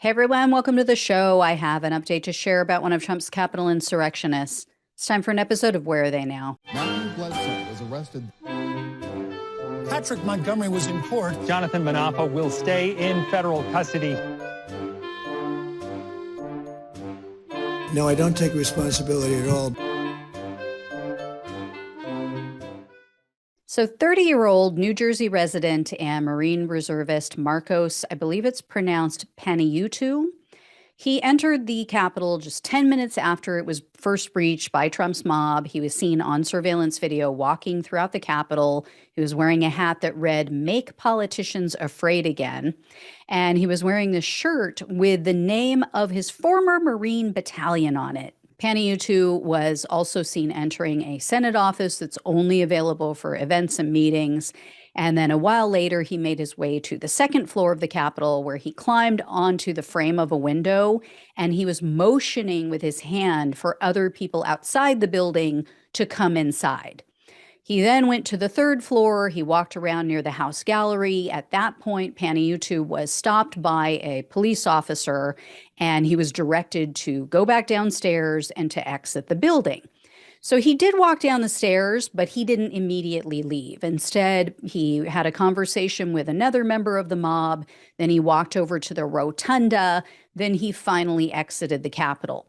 Hey everyone, welcome to the show. I have an update to share about one of Trump's Capitol insurrectionists. It's time for an episode of Where Are They Now? Matthew Bledsoe was arrested. Patrick Montgomery was in court. Jonathan Manapa will stay in federal custody. No, I don't take responsibility at all. So 30-year-old New Jersey resident and Marine reservist Marcos, I believe it's pronounced Panayiotou, he entered the Capitol just 10 minutes after it was first breached by Trump's mob. He was seen on surveillance video walking throughout the Capitol. He was wearing a hat that read, "Make Politicians Afraid Again." And he was wearing this shirt with the name of his former Marine battalion on it. Panayiotou was also seen entering a Senate office that's only available for events and meetings. And then a while later, he made his way to the second floor of the Capitol, where he climbed onto the frame of a window and he was motioning with his hand for other people outside the building to come inside. He then went to the third floor. He walked around near the House gallery. At that point, Panayiotou was stopped by a police officer, and he was directed to go back downstairs and to exit the building. So he did walk down the stairs, but he didn't immediately leave. Instead, he had a conversation with another member of the mob. Then he walked over to the rotunda. Then he finally exited the Capitol.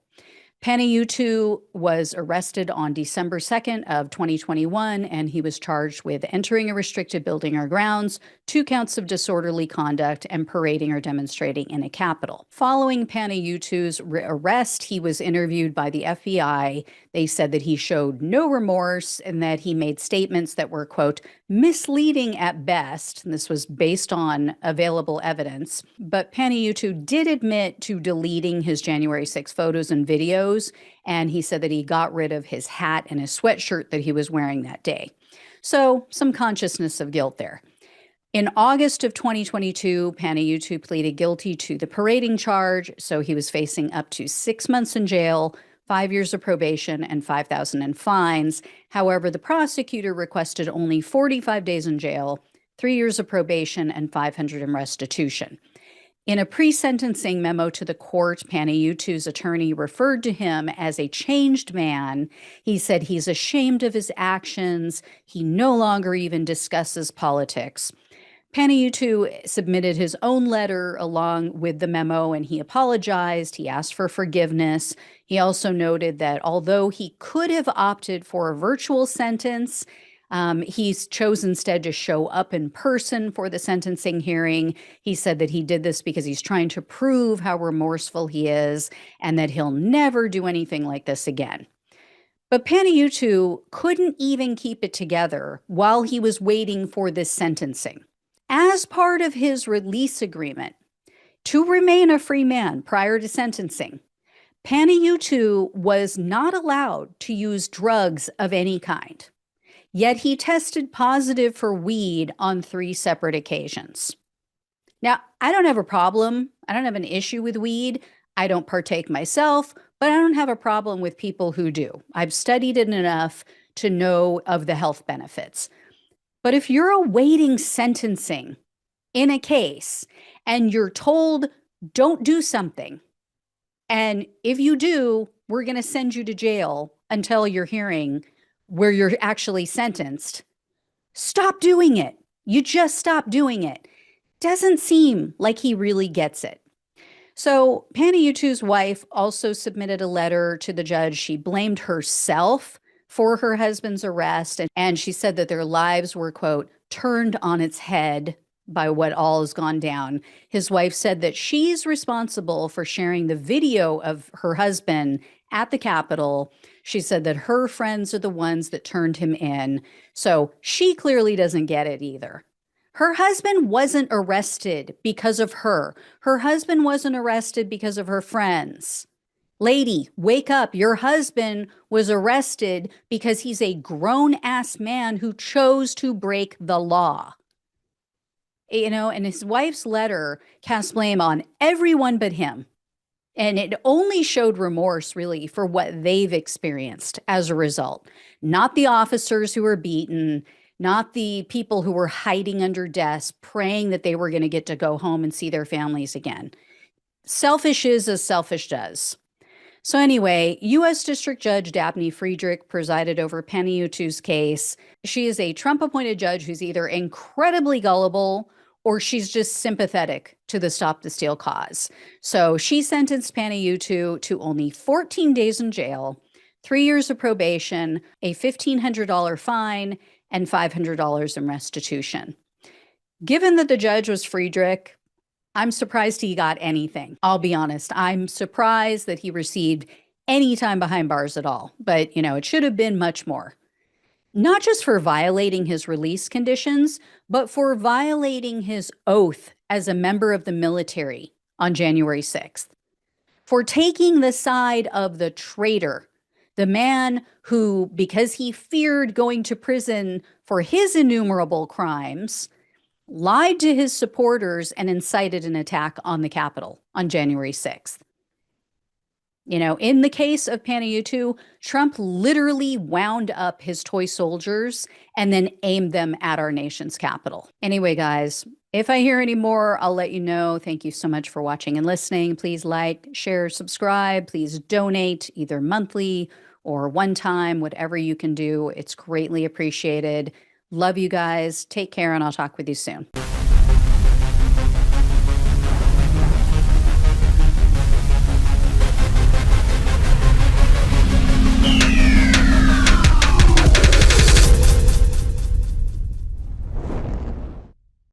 Panayiotou was arrested on December 2nd of 2021, and he was charged with entering a restricted building or grounds, 2 counts of disorderly conduct, and parading or demonstrating in a Capitol. Following Panayiotou's arrest, he was interviewed by the FBI. They said that he showed no remorse and that he made statements that were, quote, misleading at best. And this was based on available evidence. But Panayiotou did admit to deleting his January 6 photos and videos. And he said that he got rid of his hat and his sweatshirt that he was wearing that day. So some consciousness of guilt there. In August of 2022, Panayiotou pleaded guilty to the parading charge. So he was facing up to 6 months in jail, 5 years of probation, and $5,000 in fines. However, the prosecutor requested only 45 days in jail, 3 years of probation, and $500 in restitution. In a pre-sentencing memo to the court, Panayiotou's attorney referred to him as a changed man. He said he's ashamed of his actions. He no longer even discusses politics. Panayiotou submitted his own letter along with the memo, and he apologized. He asked for forgiveness. He also noted that although he could have opted for a virtual sentence, he's chose instead to show up in person for the sentencing hearing. He said that he did this because he's trying to prove how remorseful he is and that he'll never do anything like this again. But Panayiotou couldn't even keep it together while he was waiting for this sentencing. As part of his release agreement to remain a free man prior to sentencing, Panayiotou was not allowed to use drugs of any kind. Yet he tested positive for weed on 3 separate occasions. Now, I don't have a problem. I don't have an issue with weed. I don't partake myself, but I don't have a problem with people who do. I've studied it enough to know of the health benefits. But if you're awaiting sentencing in a case and you're told, don't do something, and if you do, we're going to send you to jail until your hearing where you're actually sentenced, stop doing it. You just stop doing it. Doesn't seem like he really gets it. So Panayiotou's wife also submitted a letter to the judge. She blamed herself for her husband's arrest, and she said that their lives were, quote, turned on its head by what all has gone down. His wife said that she's responsible for sharing the video of her husband at the Capitol. She said that her friends are the ones that turned him in. So she clearly doesn't get it either. Her husband wasn't arrested because of her. Her husband wasn't arrested because of her friends. Lady, wake up. Your husband was arrested because he's a grown-ass man who chose to break the law. You know, and his wife's letter cast blame on everyone but him. And it only showed remorse, really, for what they've experienced as a result. Not the officers who were beaten, not the people who were hiding under desks, praying that they were going to get to go home and see their families again. selfish is as selfish does. So anyway, U.S. District Judge Dabney Friedrich presided over Panayiotou's case. She is a Trump-appointed judge who's either incredibly gullible or she's just sympathetic to the Stop the Steal cause. So she sentenced Panayiotou to only 14 days in jail, 3 years of probation, a $1,500 fine, and $500 in restitution. Given that the judge was Friedrich, I'm surprised he got anything. I'll be honest. I'm surprised that he received any time behind bars at all. But, it should have been much more. Not just for violating his release conditions, but for violating his oath as a member of the military on January 6th. For taking the side of the traitor, the man who, because he feared going to prison for his innumerable crimes, lied to his supporters and incited an attack on the Capitol on January 6th. In the case of Panayiotou, Trump literally wound up his toy soldiers and then aimed them at our nation's capital. Anyway, guys, if I hear any more, I'll let you know. Thank you so much for watching and listening. Please like, share, subscribe. Please donate either monthly or one time, whatever you can do. It's greatly appreciated. Love you guys. Take care, and I'll talk with you soon.